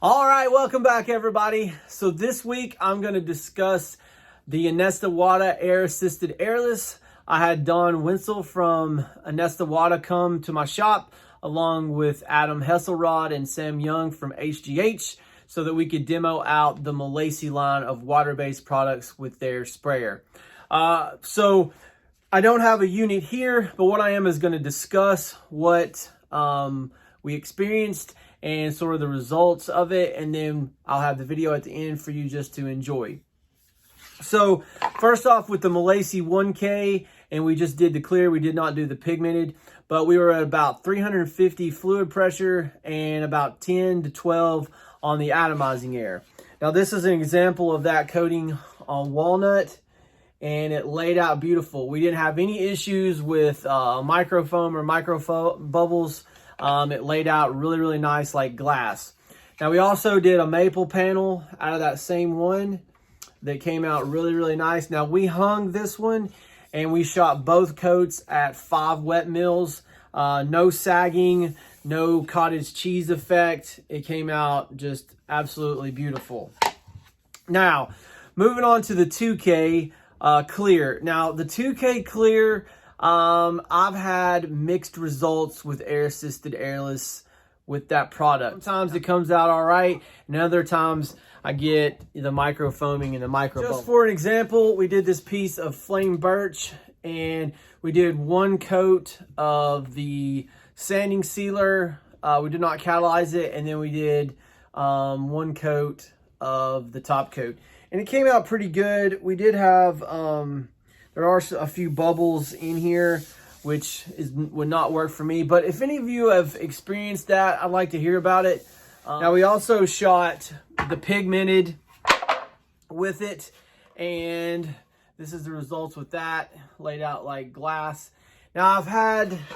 All right, welcome back everybody. So this week I'm going to discuss the Anest Iwata Air-assited Airless. I had Don Wenzel from Anest Iwata come to my shop along with Adam Hesselrode and Sam Young from HGH so that we could demo out the Milesi line of water-based products with their sprayer. So I don't have a unit here, but what I am is going to discuss what we experienced and sort of the results of it, and then I'll have the video at the end for you just to enjoy. So first off with the Milesi 1K, and we just did the clear, we did not do the pigmented, but we were at about 350 fluid pressure and about 10 to 12 on the atomizing air. Now this is an example of that coating on walnut, and it laid out beautiful. We didn't have any issues with microfoam or micro bubbles. It laid out really nice like glass. Now we also did a maple panel out of that same one that came out really nice. Now we hung this one and we shot both coats at 5 wet mils. No sagging, no cottage cheese effect. It came out just absolutely beautiful. Now moving on to the 2K clear. Now the 2K clear, I've had mixed results with air-assisted airless with that product. Sometimes it comes out all right, and other times I get the micro foaming and the micro bubble. Just for an example, we did this piece of flame birch, and we did 1 coat of the sanding sealer. We did not catalyze it, and then we did 1 coat of the top coat, and it came out pretty good. We did have there are a few bubbles in here, which would not work for me. But if any of you have experienced that, I'd like to hear about it. Now, we also shot the pigmented with it, and this is the results with that, laid out like glass. Now, I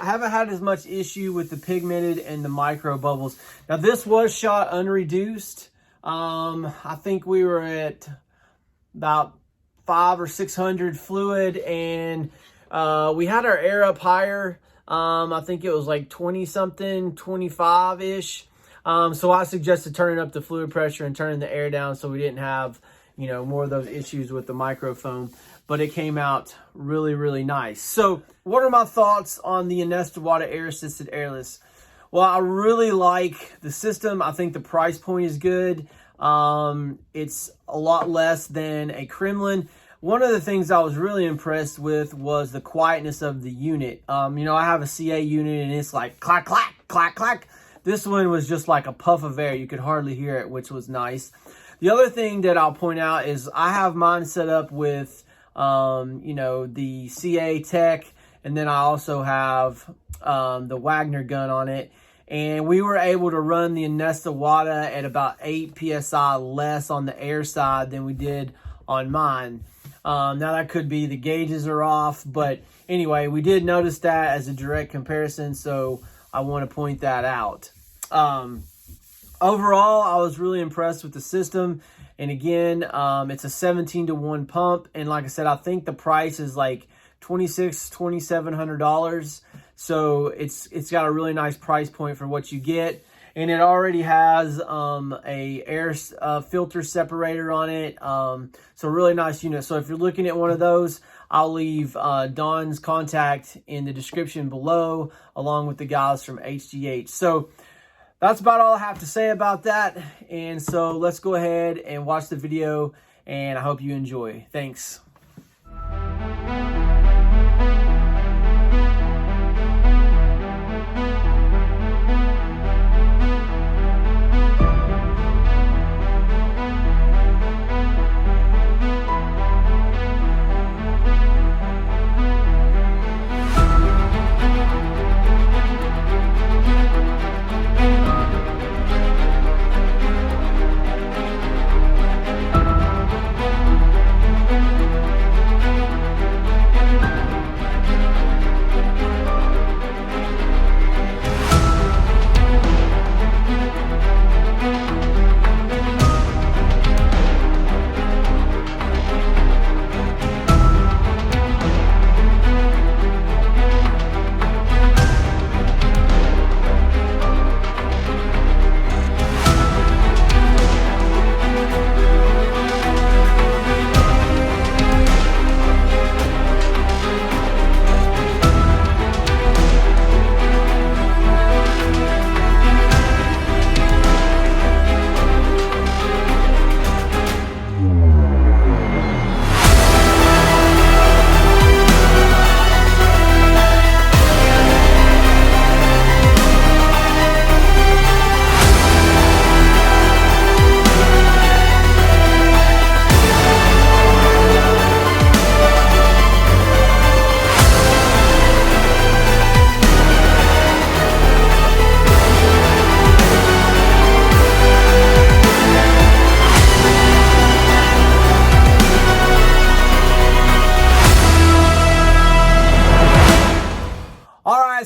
haven't had as much issue with the pigmented and the micro bubbles. Now, this was shot unreduced. I think we were at about 500 or 600 fluid, and we had our air up higher. I think it was like 20 something, 25-ish. So I suggested turning up the fluid pressure and turning the air down so we didn't have, you know, more of those issues with the microfoam. But it came out really nice. So what are my thoughts on the Anest Iwata Air-assited Airless? Well, I really like the system. I think the price point is good. It's a lot less than a Kremlin. One of the things I was really impressed with was the quietness of the unit. You know, I have a CA unit and it's like clack, clack, clack, clack. This one was just like a puff of air. You could hardly hear it, which was nice. The other thing that I'll point out is I have mine set up with, you know, the CA Tech, and then I also have the Wagner gun on it. And we were able to run the Anest Iwata at about 8 PSI less on the air side than we did on mine. Now that could be the gauges are off, but anyway, we did notice that as a direct comparison, so I want to point that out. Overall, I was really impressed with the system, and again, it's a 17-to-1 pump, and like I said, I think the price is like $2,700, so it's got a really nice price point for what you get. And it already has a air filter separator on it. So really nice unit. So if you're looking at one of those, I'll leave Don's contact in the description below, along with the guys from HGH. So that's about all I have to say about that. And so let's go ahead and watch the video, and I hope you enjoy. Thanks.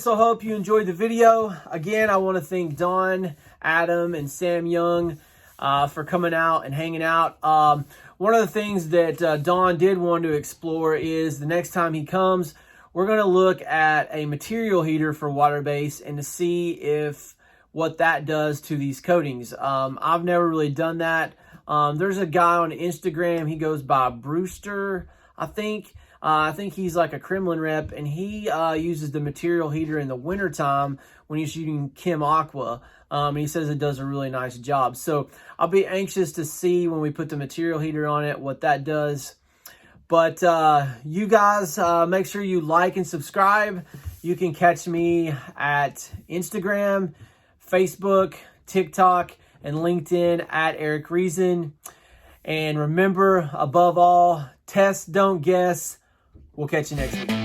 so I hope you enjoyed the video. Again, I want to thank Don, Adam, and Sam Young for coming out and hanging out. One of the things that Don did want to explore is the next time he comes, we're going to look at a material heater for water base and to see if what that does to these coatings. I've never really done that. There's a guy on Instagram, he goes by Brewster, I think. I think he's like a Kremlin rep, and he uses the material heater in the wintertime when he's shooting Chem Aqua. And he says it does a really nice job. So I'll be anxious to see when we put the material heater on it, what that does. But you guys, make sure you like and subscribe. You can catch me at Instagram, Facebook, TikTok, and LinkedIn at Eric Reason. And remember, above all, test, don't guess. We'll catch you next week.